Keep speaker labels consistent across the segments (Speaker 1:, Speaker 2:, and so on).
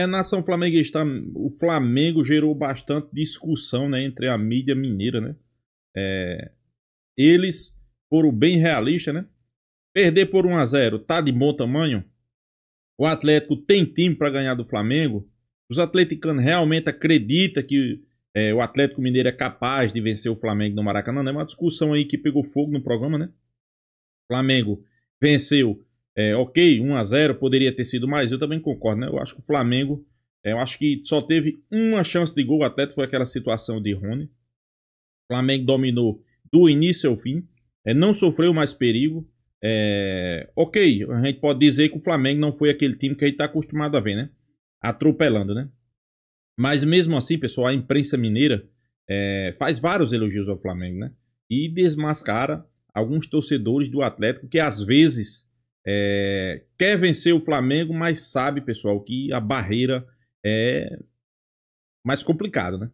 Speaker 1: Nação flamenguista, o Flamengo gerou bastante discussão, né, entre a mídia mineira, né? Eles foram bem realistas, né? Perder por 1-0 tá de bom tamanho? O Atlético tem time para ganhar do Flamengo? Os atleticanos realmente acreditam que o Atlético Mineiro é capaz de vencer o Flamengo no Maracanã? É uma discussão aí que pegou fogo no programa, né? O Flamengo venceu, ok, 1-0, poderia ter sido mais, eu também concordo, né? Eu acho que o Flamengo, eu acho que só teve uma chance de gol, o Atlético foi aquela situação de Rony. O Flamengo dominou do início ao fim, não sofreu mais perigo. Ok, a gente pode dizer que o Flamengo não foi aquele time que a gente está acostumado a ver, né? Atropelando, né? Mas mesmo assim, pessoal, a imprensa mineira faz vários elogios ao Flamengo, né? E desmascara alguns torcedores do Atlético que às vezes quer vencer o Flamengo, mas sabe, pessoal, que a barreira é mais complicada, né?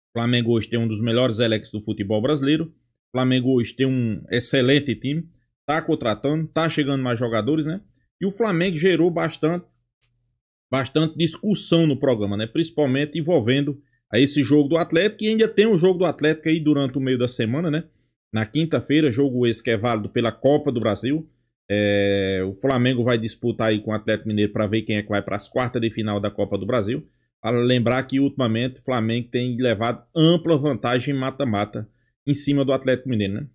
Speaker 1: O Flamengo hoje tem um dos melhores elencos do futebol brasileiro. O Flamengo hoje tem um excelente time. Tá contratando, tá chegando mais jogadores, né? E o Flamengo gerou bastante discussão no programa, né? Principalmente envolvendo esse jogo do Atlético. E ainda tem um jogo do Atlético aí durante o meio da semana, né? Na quinta-feira, jogo esse que é válido pela Copa do Brasil. O Flamengo vai disputar aí com o Atlético Mineiro para ver quem é que vai para as quartas de final da Copa do Brasil. Para lembrar que ultimamente o Flamengo tem levado ampla vantagem em mata-mata em cima do Atlético Mineiro, né?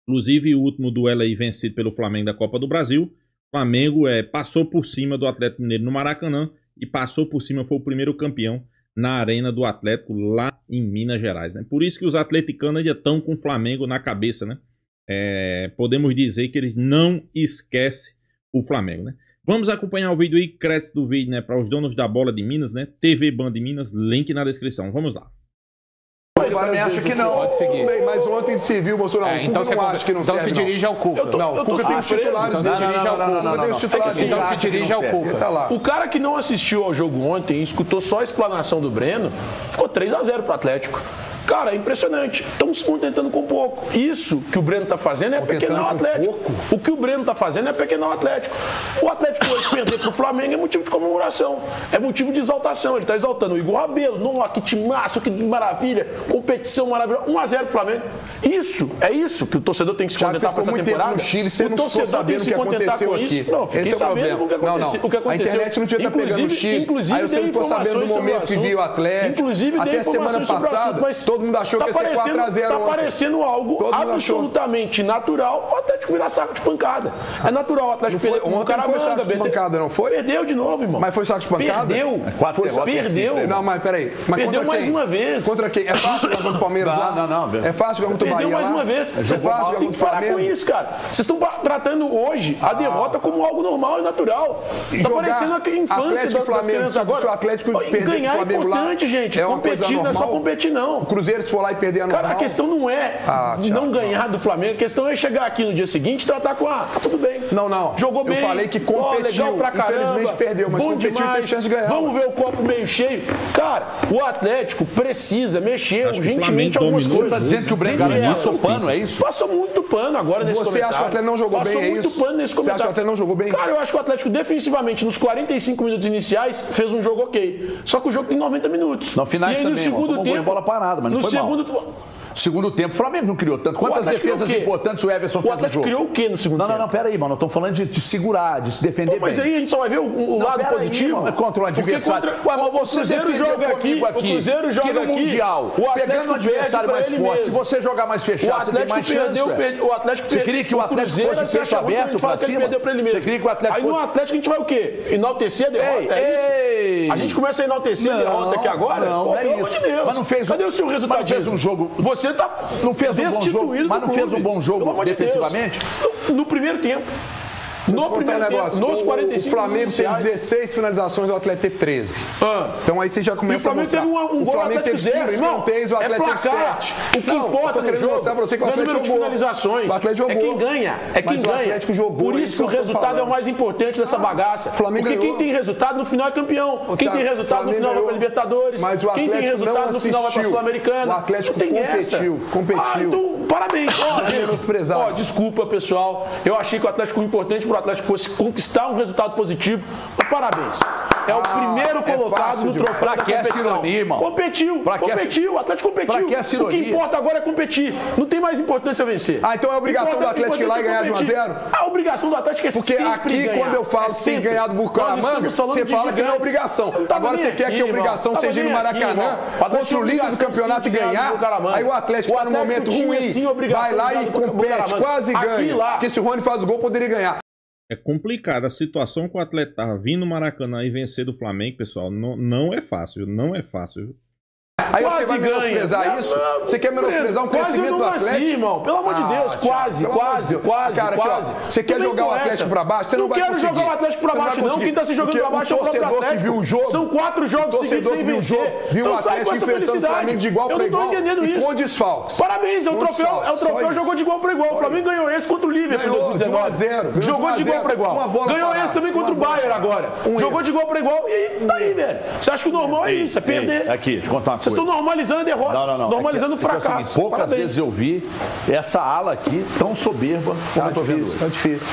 Speaker 1: Inclusive o último duelo aí vencido pelo Flamengo da Copa do Brasil, o Flamengo passou por cima do Atlético Mineiro no Maracanã e passou por cima, foi o primeiro campeão na arena do Atlético lá em Minas Gerais, né? Por isso que os atleticanos ainda estão com o Flamengo na cabeça, né? Podemos dizer que eles não esquecem o Flamengo, né? Vamos acompanhar o vídeo aí, crédito do vídeo, né, para os donos da bola de Minas, né? TV Band de Minas, link na descrição. Vamos lá.
Speaker 2: Eu também acho que não. Pode seguir.
Speaker 3: Mas ontem se viu, Bolsonaro.
Speaker 2: Então você
Speaker 3: não acha que não serve,
Speaker 2: se dirige ao Cuca.
Speaker 3: Não, o Cuca tem os titulares dele.
Speaker 2: Então se dirige ao Cuca. O cara que não assistiu ao jogo ontem e escutou só a explanação do Breno, ficou 3-0 pro Atlético. Cara, é impressionante. Estão se contentando com pouco. Isso que o Breno está fazendo é pequenar o Atlético. O que o Breno está fazendo é pequenar o Atlético. O Atlético hoje perder para o Flamengo é motivo de comemoração. É motivo de exaltação. Ele está exaltando o Igor Rabelo. Nossa, que timaço, que maravilha. Competição maravilhosa. 1-0 pro Flamengo. É isso que o torcedor tem que se contentar com essa temporada.
Speaker 3: No Chile, você não ficou sabendo o que aconteceu aqui.
Speaker 2: Não, fiquei sabendo o que aconteceu.
Speaker 3: A internet não tinha estar pegando no Chile. Aí você não ficou sabendo do momento que viu o Atlético. Até semana passada, todo mundo achou que ia ser 4-0.
Speaker 2: Tá parecendo algo absolutamente natural o Atlético virar saco de pancada. É natural o Atlético perder.
Speaker 3: Ontem não foi saco de pancada, não foi?
Speaker 2: Perdeu de novo, irmão.
Speaker 3: Mas foi saco de pancada?
Speaker 2: Perdeu.
Speaker 3: Não, mas peraí.
Speaker 2: Perdeu mais uma vez.
Speaker 3: Contra quem? É fácil jogar contra o Palmeiras lá?
Speaker 2: Não.
Speaker 3: É fácil jogar contra o Bahia lá?
Speaker 2: Perdeu mais uma vez.
Speaker 3: É fácil jogar contra o Flamengo?
Speaker 2: Com isso, cara. Vocês estão tratando hoje a derrota como algo normal e natural. Tá parecendo a infância das crianças agora.
Speaker 3: Se o Atlético perder pro
Speaker 2: Ganhar é
Speaker 3: Flamengo lá,
Speaker 2: importante, gente. Competir não é só competir, não.
Speaker 3: O Cruzeiro, se for lá e perder, é normal.
Speaker 2: Cara, a questão não é não ganhar do Flamengo, a questão é chegar aqui no dia seguinte e tratar com tá tudo bem.
Speaker 3: Não.
Speaker 2: Jogou bem.
Speaker 3: Eu falei que competiu.
Speaker 2: Legal pra caramba,
Speaker 3: infelizmente perdeu, mas competiu e teve chance de ganhar.
Speaker 2: Vamos ver o copo meio cheio. Cara, o Atlético precisa mexer urgentemente algumas coisas.
Speaker 3: Você tá dizendo que o Breno passou pano, é isso?
Speaker 2: Passou muito pano agora nesse comentário.
Speaker 3: Você acha que o Atlético não jogou bem, é isso?
Speaker 2: Passou muito pano nesse comentário.
Speaker 3: Você acha que o Atlético não jogou bem?
Speaker 2: Cara, eu acho que o Atlético defensivamente, nos 45 minutos iniciais, fez um jogo ok. Só que o jogo tem 90 minutos.
Speaker 4: No finais também,
Speaker 2: no segundo tempo,
Speaker 4: bola parada, mas não foi mal. Segundo tempo, o Flamengo não criou tanto. Quantas defesas importantes o Everson fez no jogo?
Speaker 2: O Atlético criou o quê no segundo tempo?
Speaker 4: Não, pera aí, mano. Eu tô falando de segurar, de se defender bem.
Speaker 2: Mas aí a gente só vai ver o lado positivo.
Speaker 4: Aí, contra o adversário. Mas você defendeu comigo aqui, que no Mundial, pegando um adversário mais forte, se você jogar mais fechado, você tem mais chance. Você queria que o Atlético fosse de peito aberto pra cima? Você queria que o Atlético
Speaker 2: fosse... Aí no Atlético a gente vai o quê? Enaltecer a derrota, é isso? A gente começa a enaltecer a derrota aqui agora?
Speaker 4: Não, é isso. Mas não fez...
Speaker 2: Cadê o seu resultado?
Speaker 4: Mas não fez um jogo...
Speaker 2: Você tá...
Speaker 4: Não fez um bom jogo, mas não fez um bom jogo defensivamente?
Speaker 2: No primeiro tempo. No primeiro tempo, nos 45
Speaker 3: o Flamengo
Speaker 2: iniciais.
Speaker 3: teve 16 finalizações, o Atlético teve 13. Então aí você já começa
Speaker 2: e o Flamengo teve um
Speaker 3: o Flamengo teve 5 escanteios, o Atlético teve 7.
Speaker 2: O que importa no jogo
Speaker 3: mostrar pra você que o Atlético jogou.
Speaker 2: Finalizações.
Speaker 3: O Atlético jogou.
Speaker 2: É quem ganha. É quem ganha.
Speaker 3: O Atlético jogou.
Speaker 2: Por isso que o resultado é o mais importante dessa bagaça. Porque quem tem resultado no final é campeão. Quem tem resultado no final vai pra Libertadores.
Speaker 3: Mas o
Speaker 2: Quem tem resultado no final vai pra Sul-Americana.
Speaker 3: O Atlético competiu.
Speaker 2: Então, parabéns. Desculpa, pessoal. Eu achei que o Atlético, o importante pro Atlético fosse conquistar um resultado positivo. Mas parabéns. é o primeiro colocado no troféu da competição. Competiu. O Atlético competiu. O que importa agora é competir. Não tem mais importância vencer.
Speaker 3: Então é obrigação do Atlético ir lá e ganhar de 1-0?
Speaker 2: A obrigação do Atlético é
Speaker 3: porque
Speaker 2: sempre
Speaker 3: aqui,
Speaker 2: ganhar.
Speaker 3: quando eu falo que tem que ganhar do Bucaramanga, você fala que não é obrigação. Agora você quer que a obrigação seja ir no Maracanã contra o líder do campeonato e ganhar? Aí o Atlético está num momento ruim, vai lá e compete, quase ganha. Porque se o Rony faz o gol, poderia ganhar.
Speaker 1: É complicado. A situação que o Atlético tá vindo no Maracanã e vencer do Flamengo, pessoal, não é fácil. Não é fácil.
Speaker 3: Aí você vai menosprezar isso? Você quer menosprezar um crescimento do Atlético?
Speaker 2: Assim, irmão. Pelo amor de Deus, quase.
Speaker 3: Cara, quase. Você quer jogar o Atlético pra baixo? Você não vai conseguir.
Speaker 2: Não quero jogar o Atlético pra baixo, não. Quem tá se jogando pra baixo é o próprio Atlético.
Speaker 3: Que viu o jogo,
Speaker 2: são 4 jogos seguidos sem vencer.
Speaker 3: Viu o Atlético enfrentando o Flamengo de igual pra igual e com desfalques.
Speaker 2: Parabéns, é o troféu jogou de igual pra igual. O Flamengo ganhou esse contra o Liverpool em 2019. Jogou de igual pra igual. Ganhou esse também contra o Bayern agora. Jogou de igual pra igual e tá aí, velho. Você acha que o normal é isso? É perder.
Speaker 4: Aqui, deixa eu contar uma coisa.
Speaker 2: Vocês estão normalizando a derrota. Normalizando o fracasso.
Speaker 4: Poucas vezes eu vi essa ala aqui tão soberba como eu tô vendo hoje.
Speaker 3: Tá difícil.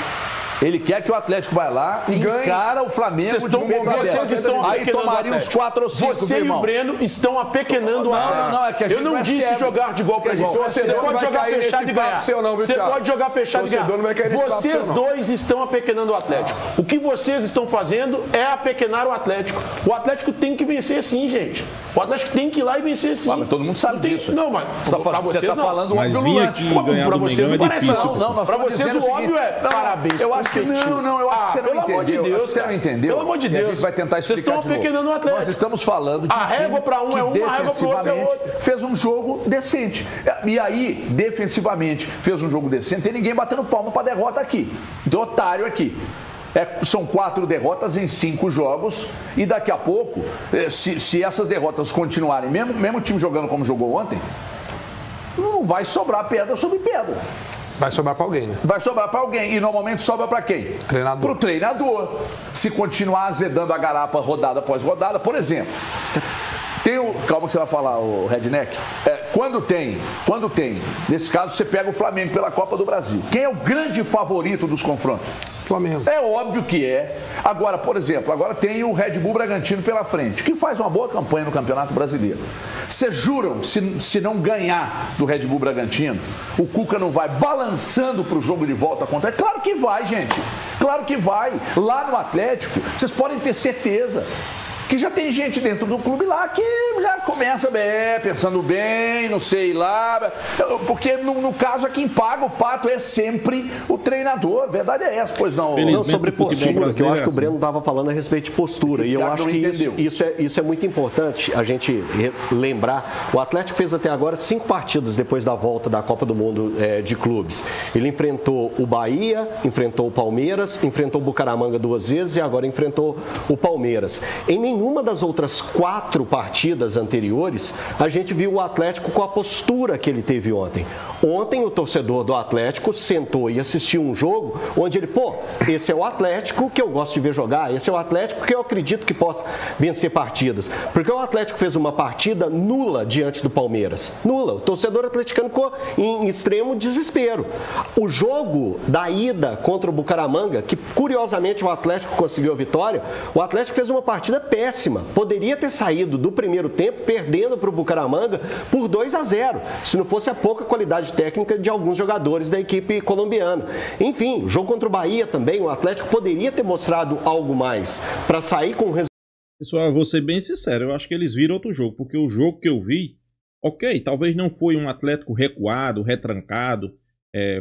Speaker 4: Ele quer que o Atlético vai lá e encara o Flamengo de
Speaker 2: peito aberto.
Speaker 4: Aí tomaria uns 4 ou 5,
Speaker 2: Você e o Breno estão apequenando o Atlético.
Speaker 4: Não, é que a gente
Speaker 2: eu não disse jogar de igual para igual. Você pode jogar fechado e ganhar. Você pode jogar fechado e ganhar. Vocês dois estão apequenando o Atlético. O que vocês estão fazendo é apequenar o Atlético. O Atlético tem que vencer sim, gente. O Atlético tem que ir lá e vencer sim.
Speaker 4: Mas todo mundo sabe disso.
Speaker 2: Não, mas
Speaker 4: você está falando
Speaker 1: mas vir aqui ganhar do Mengão é difícil.
Speaker 2: Para vocês o óbvio é parabéns.
Speaker 4: Eu acho que eu acho que você não entendeu. Eu acho que você não entendeu.
Speaker 2: Pelo amor de Deus.
Speaker 4: A gente vai tentar explicar de novo.
Speaker 2: Vocês estão apequenando o Atlético.
Speaker 4: Nós estamos falando de
Speaker 2: a régua para um é um, a régua para o outro é outro.
Speaker 4: Fez um jogo decente. E aí, defensivamente, fez um jogo decente. Tem ninguém batendo palma para derrota aqui. Tem otário aqui. São 4 derrotas em 5 jogos e daqui a pouco, se essas derrotas continuarem, mesmo o time jogando como jogou ontem, não vai sobrar pedra sobre pedra.
Speaker 3: Vai sobrar para alguém, né?
Speaker 4: Vai sobrar para alguém. E normalmente sobra para quem?
Speaker 3: Treinador.
Speaker 4: Para o treinador. Se continuar azedando a garapa rodada após rodada, por exemplo. Calma que você vai falar, o Redneck. Quando tem, nesse caso você pega o Flamengo pela Copa do Brasil. Quem é o grande favorito dos confrontos?
Speaker 3: Flamengo.
Speaker 4: É óbvio que é. Agora, por exemplo, agora tem o Red Bull Bragantino pela frente, que faz uma boa campanha no Campeonato Brasileiro. Vocês juram, se não ganhar do Red Bull Bragantino, o Cuca não vai balançando para o jogo de volta contra ele? Claro que vai, gente. Claro que vai. Lá no Atlético, vocês podem ter certeza que já tem gente dentro do clube lá que já começa pensando bem, não sei lá, porque no caso quem paga o pato é sempre o treinador, a verdade é essa, pois não.
Speaker 5: Não, sobre postura, que eu acho que o Breno estava falando a respeito de postura, e eu acho que isso é muito importante a gente lembrar. O Atlético fez até agora 5 partidas depois da volta da Copa do Mundo de clubes. Ele enfrentou o Bahia, enfrentou o Palmeiras, enfrentou o Bucaramanga 2 vezes e agora enfrentou o Palmeiras. Em nenhuma das outras 4 partidas anteriores, a gente viu o Atlético com a postura que ele teve ontem. Ontem, o torcedor do Atlético sentou e assistiu um jogo onde ele, esse é o Atlético que eu gosto de ver jogar, esse é o Atlético que eu acredito que possa vencer partidas. Porque o Atlético fez uma partida nula diante do Palmeiras. Nula. O torcedor atleticano ficou em extremo desespero. O jogo da ida contra o Bucaramanga, que curiosamente o Atlético conseguiu a vitória, o Atlético fez uma partida péssima. Poderia ter saído do primeiro tempo perdendo para o Bucaramanga por 2-0, se não fosse a pouca qualidade técnica de alguns jogadores da equipe colombiana. Enfim, o jogo contra o Bahia também, o Atlético poderia ter mostrado algo mais para sair com o resultado.
Speaker 1: Pessoal, vou ser bem sincero, eu acho que eles viram outro jogo, porque o jogo que eu vi, talvez não foi um Atlético recuado, retrancado,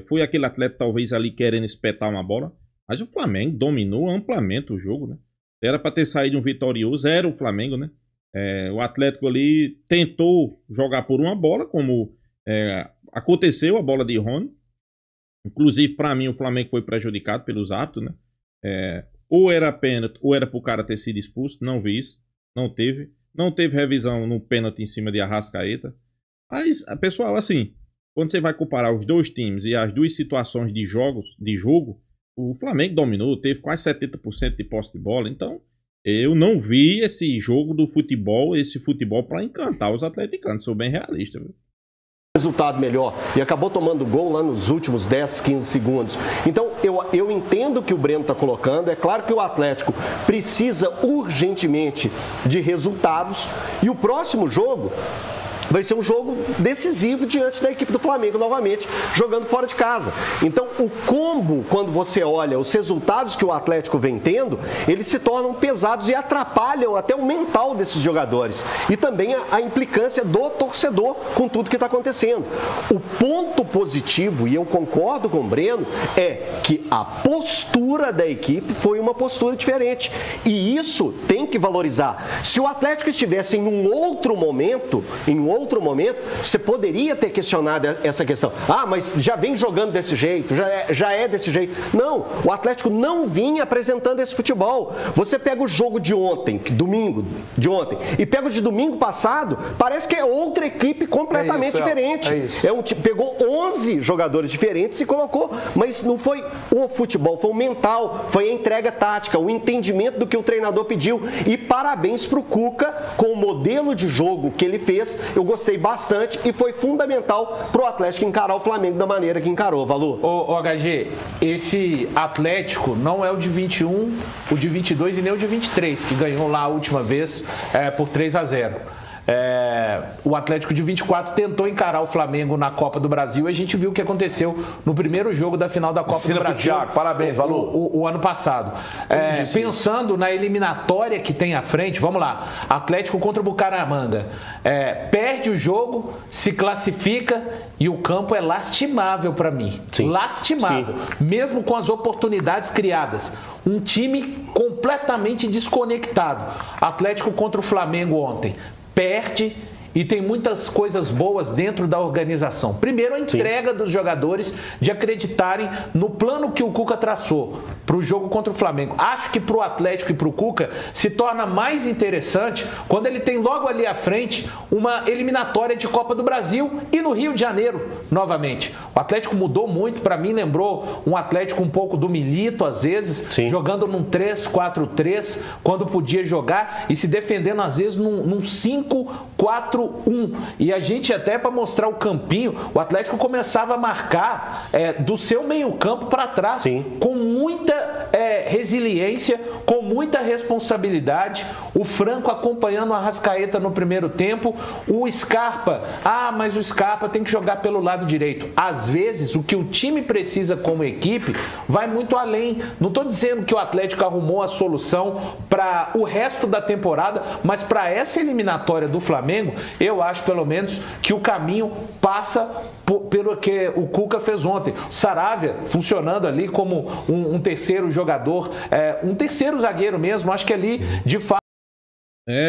Speaker 1: foi aquele Atlético talvez ali querendo espetar uma bola, mas o Flamengo dominou amplamente o jogo, né? Era para ter saído um vitorioso, era o Flamengo, né? O Atlético ali tentou jogar por uma bola, como aconteceu a bola de Rony. Inclusive, para mim, o Flamengo foi prejudicado pelos árbitros, né? Ou era pênalti, ou era para o cara ter sido expulso. Não vi isso. Não teve. Não teve revisão no pênalti em cima de Arrascaeta. Mas, pessoal, assim, quando você vai comparar os dois times e as duas situações de jogo, o Flamengo dominou, teve quase 70% de posse de bola. Então, eu não vi esse jogo do futebol, esse futebol para encantar os atleticanos. Sou bem realista, viu?
Speaker 5: resultado melhor e acabou tomando gol lá nos últimos 10, 15 segundos. Então, eu entendo o que o Breno está colocando. É claro que o Atlético precisa urgentemente de resultados e o próximo jogo vai ser um jogo decisivo diante da equipe do Flamengo, novamente, jogando fora de casa. Então, o combo, quando você olha os resultados que o Atlético vem tendo, eles se tornam pesados e atrapalham até o mental desses jogadores. E também a implicância do torcedor com tudo que está acontecendo. O ponto positivo, e eu concordo com o Breno, é que a postura da equipe foi uma postura diferente. E isso tem que valorizar. Se o Atlético estivesse em um outro momento, você poderia ter questionado essa questão. Ah, mas já vem jogando desse jeito, já é desse jeito. Não, o Atlético não vinha apresentando esse futebol. Você pega o jogo de ontem, domingo de ontem, e pega o de domingo passado, parece que é outra equipe completamente diferente. Pegou 11 jogadores diferentes e colocou, mas não foi o futebol, foi o mental, foi a entrega tática, o entendimento do que o treinador pediu. E parabéns para o Cuca com o modelo de jogo que ele fez. Eu gostei bastante e foi fundamental para o Atlético encarar o Flamengo da maneira que encarou, Valu.
Speaker 2: Ô HG, esse Atlético não é o de 21, o de 22 e nem o de 23, que ganhou lá a última vez por 3-0. O Atlético de 24 tentou encarar o Flamengo na Copa do Brasil e a gente viu o que aconteceu no primeiro jogo da final da Copa do Brasil.
Speaker 4: Thiago, parabéns, Valu.
Speaker 2: O ano passado. Pensando na eliminatória que tem à frente, vamos lá, Atlético contra o Bucaramanga. Perde o jogo, se classifica e o campo é lastimável para mim.
Speaker 5: Sim.
Speaker 2: Lastimável. Sim. Mesmo com as oportunidades criadas. Um time completamente desconectado. Atlético contra o Flamengo ontem. Perde e tem muitas coisas boas dentro da organização. Primeiro, a entrega dos jogadores de acreditarem no plano que o Cuca traçou para o jogo contra o Flamengo. Acho que para o Atlético e para o Cuca se torna mais interessante quando ele tem logo ali à frente uma eliminatória de Copa do Brasil e no Rio de Janeiro, novamente. O Atlético mudou muito, para mim lembrou um Atlético um pouco do Milito, às vezes, jogando num 3-4-3, quando podia jogar, e se defendendo, às vezes, num 5-4-1. E a gente até, para mostrar o campinho, o Atlético começava a marcar do seu meio campo para trás, com muita resiliência, com muita responsabilidade. O Franco acompanhando o Arrascaeta no primeiro tempo, o Scarpa, mas o Scarpa tem que jogar pelo lado direito. Às vezes, o que o time precisa como equipe vai muito além. Não estou dizendo que o Atlético arrumou a solução para o resto da temporada, mas para essa eliminatória do Flamengo, eu acho, pelo menos, que o caminho passa pelo que o Cuca fez ontem. O Saravia funcionando ali como um terceiro jogador, um terceiro zagueiro mesmo, acho que ali, de fato...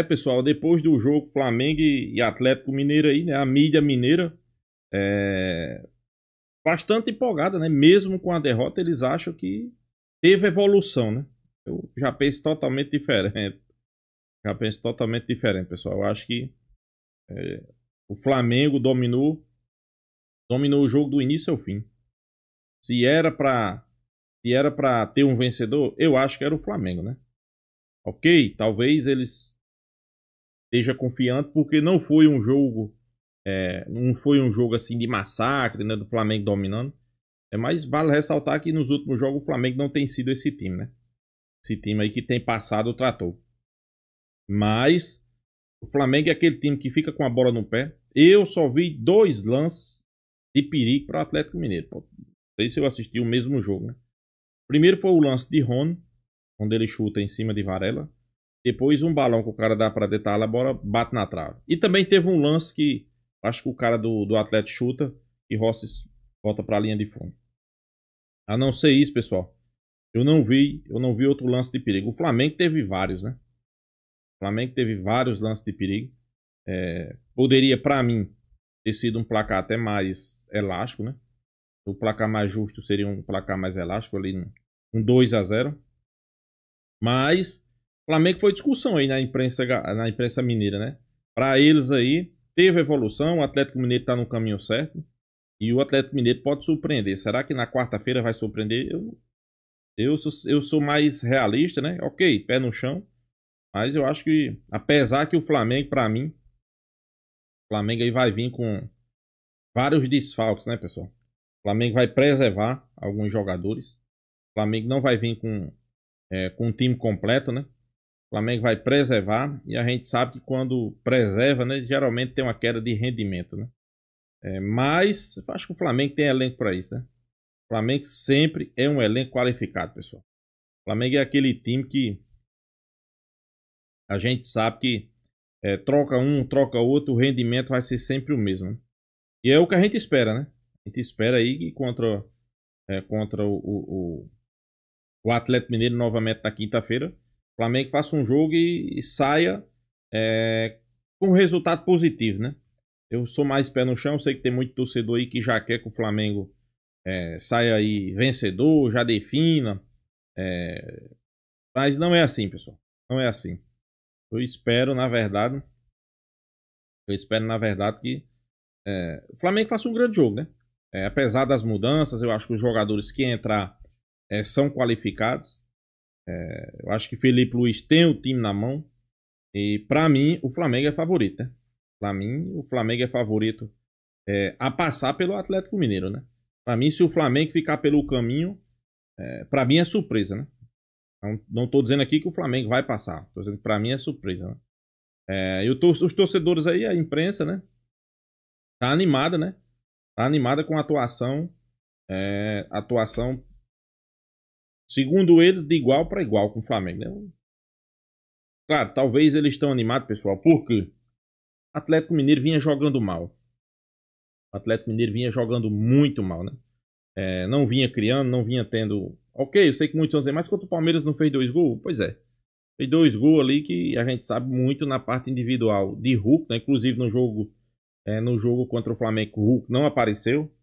Speaker 1: Pessoal, depois do jogo Flamengo e Atlético Mineiro aí, né, a mídia mineira bastante empolgada, né, mesmo com a derrota, eles acham que teve evolução, né. Eu já penso totalmente diferente. Pessoal. Eu acho que o Flamengo dominou o jogo do início ao fim. Se era pra ter um vencedor, eu acho que era o Flamengo, né? Ok, talvez eles estejam confiantes porque não foi um jogo assim de massacre, né, do Flamengo dominando. Mas vale ressaltar que nos últimos jogos o Flamengo não tem sido esse time, né? Esse time aí que tem passado o trator. Mas o Flamengo é aquele time que fica com a bola no pé. Eu só vi 2 lances de perigo para o Atlético Mineiro. Não sei se eu assisti o mesmo jogo, né? Primeiro foi o lance de Rony, onde ele chuta em cima de Varela. Depois um balão que o cara dá para detalhar, a bola bate na trave. E também teve um lance que acho que o cara do Atlético chuta e Rossi volta para a linha de fundo. A não ser isso, pessoal, eu não vi outro lance de perigo. O Flamengo teve vários, né? O Flamengo teve vários lances de perigo. Poderia, para mim, ter sido um placar até mais elástico, né? O placar mais justo seria um placar mais elástico, ali um 2-0. Mas o Flamengo foi discussão aí na imprensa mineira, né? Para eles aí, teve evolução, o Atlético Mineiro está no caminho certo. E o Atlético Mineiro pode surpreender. Será que na quarta-feira vai surpreender? Eu sou mais realista, né? Ok, pé no chão. Mas eu acho que, apesar que o Flamengo, para mim, o Flamengo aí vai vir com vários desfalques, né, pessoal? O Flamengo vai preservar alguns jogadores. O Flamengo não vai vir com um time completo, né? O Flamengo vai preservar e a gente sabe que quando preserva, né, geralmente tem uma queda de rendimento, né? Mas eu acho que o Flamengo tem elenco para isso, né? O Flamengo sempre é um elenco qualificado, pessoal. O Flamengo é aquele time que a gente sabe que troca um, troca outro, o rendimento vai ser sempre o mesmo, né? E é o que a gente espera, né? A gente espera aí que contra o Atlético Mineiro novamente na quinta-feira, o Flamengo faça um jogo e saia com um resultado positivo, né? Eu sou mais pé no chão, sei que tem muito torcedor aí que já quer que o Flamengo saia aí vencedor, já defina. Mas não é assim, pessoal. Não é assim. Eu espero, na verdade, que o Flamengo faça um grande jogo, né? Apesar das mudanças, eu acho que os jogadores que entrar são qualificados. Eu acho que Felipe Luiz tem o time na mão. E pra mim, o Flamengo é favorito, né? Pra mim, o Flamengo é favorito a passar pelo Atlético Mineiro, né? Pra mim, se o Flamengo ficar pelo caminho, pra mim é surpresa, né? Não tô dizendo aqui que o Flamengo vai passar. Tô dizendo que pra mim é surpresa, né? Os torcedores aí, a imprensa, né? Tá animada, né? Tá animada com a atuação. Atuação, segundo eles, de igual para igual com o Flamengo, né? Claro, talvez eles estão animados, pessoal, porque o Atlético Mineiro vinha jogando mal. O Atlético Mineiro vinha jogando muito mal, né? Não vinha criando, não vinha tendo... Ok, eu sei que muitos vão dizer, mas quando o Palmeiras não fez 2 gols? Pois é. Fez 2 gols ali que a gente sabe muito na parte individual de Hulk, né? Inclusive no jogo contra o Flamengo, o Hulk não apareceu.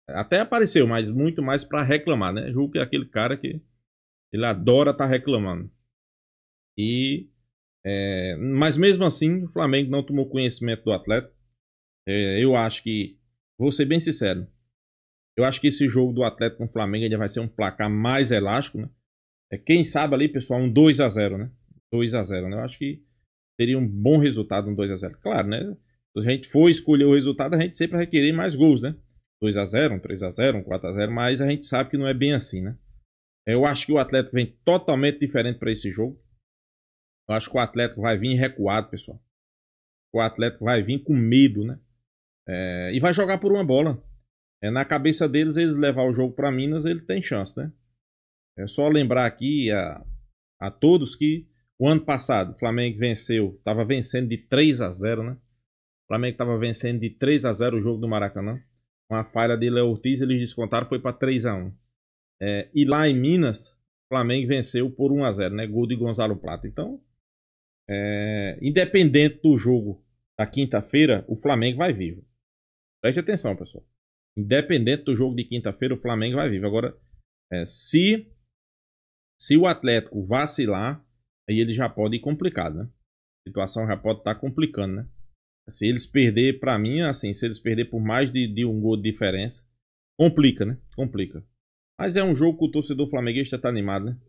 Speaker 1: Até apareceu, mas muito mais para reclamar, né? Hulk é aquele cara que ele adora estar reclamando. Mas mesmo assim, o Flamengo não tomou conhecimento do Atlético. Eu acho que, vou ser bem sincero, eu acho que esse jogo do Atlético com o Flamengo ainda vai ser um placar mais elástico, né? Quem sabe ali, pessoal, um 2-0, né? 2-0, né? Eu acho que seria um bom resultado, um 2-0. Claro, né? Se a gente for escolher o resultado, a gente sempre vai querer mais gols, né? 2-0, um 3-0, um 4-0, mas a gente sabe que não é bem assim, né? Eu acho que o Atlético vem totalmente diferente para esse jogo. Eu acho que o Atlético vai vir recuado, pessoal. O Atlético vai vir com medo, né? E vai jogar por uma bola. Na cabeça deles, eles levar o jogo para Minas, ele tem chance, né? É só lembrar aqui a todos que o ano passado o Flamengo venceu, estava vencendo de 3-0, né? O Flamengo estava vencendo de 3-0 o jogo do Maracanã. Com a falha de Léo Ortiz, eles descontaram, foi para 3-1. E lá em Minas, o Flamengo venceu por 1-0, né? Gol de Gonzalo Plata. Então, independente do jogo da quinta-feira, o Flamengo vai vivo. Preste atenção, pessoal. Independente do jogo de quinta-feira, o Flamengo vai vivo. Agora, se o Atlético vacilar, aí ele já pode ir complicado, né? A situação já pode estar complicando, né? Se eles perder, pra mim, assim, se eles perder por mais de um gol de diferença, complica, né? Complica. Mas é um jogo que o torcedor flamenguista tá animado, né?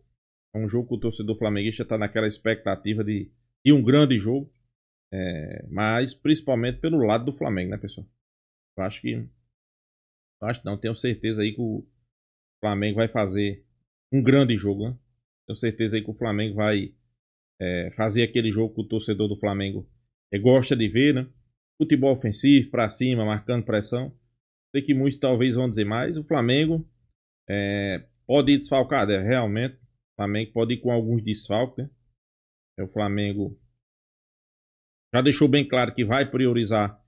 Speaker 1: É um jogo que o torcedor flamenguista tá naquela expectativa de um grande jogo. Mas principalmente pelo lado do Flamengo, né, pessoal? Eu acho não, tenho certeza aí que o Flamengo vai fazer um grande jogo, né? Tenho certeza aí que o Flamengo vai fazer aquele jogo que o torcedor do Flamengo gosta de ver, né? Futebol ofensivo, pra cima, marcando pressão. Sei que muitos talvez vão dizer mais. O Flamengo pode ir desfalcado, realmente. O Flamengo pode ir com alguns desfalques, né? O Flamengo já deixou bem claro que vai priorizar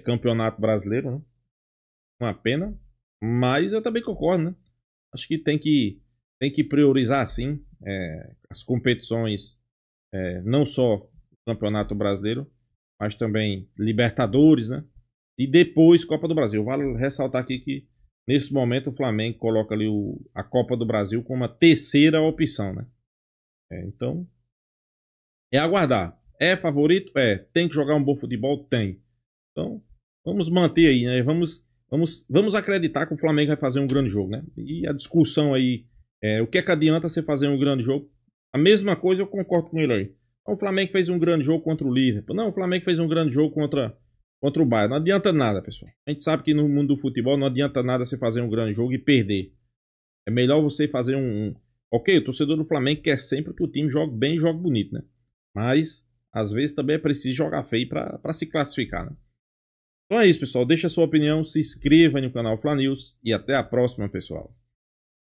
Speaker 1: Campeonato Brasileiro, né? Uma pena, mas eu também concordo, né? Acho que tem que priorizar, sim, as competições, não só o Campeonato Brasileiro, mas também Libertadores, né? E depois Copa do Brasil. Vale ressaltar aqui que, nesse momento, o Flamengo coloca ali a Copa do Brasil como uma terceira opção, né? Então, aguardar. É favorito? Tem que jogar um bom futebol? Tem. Então, vamos manter aí, né? Vamos acreditar que o Flamengo vai fazer um grande jogo, né? E a discussão aí, o que adianta você fazer um grande jogo? A mesma coisa eu concordo com ele aí. O Flamengo fez um grande jogo contra o Liverpool. Não, o Flamengo fez um grande jogo contra contra o Bayern. Não adianta nada, pessoal. A gente sabe que no mundo do futebol não adianta nada você fazer um grande jogo e perder. É melhor você fazer Ok, o torcedor do Flamengo quer sempre que o time jogue bem e jogue bonito, né? Mas, às vezes, também é preciso jogar feio para se classificar, né? Então é isso, pessoal. Deixa a sua opinião, se inscreva no canal Fla News e até a próxima, pessoal.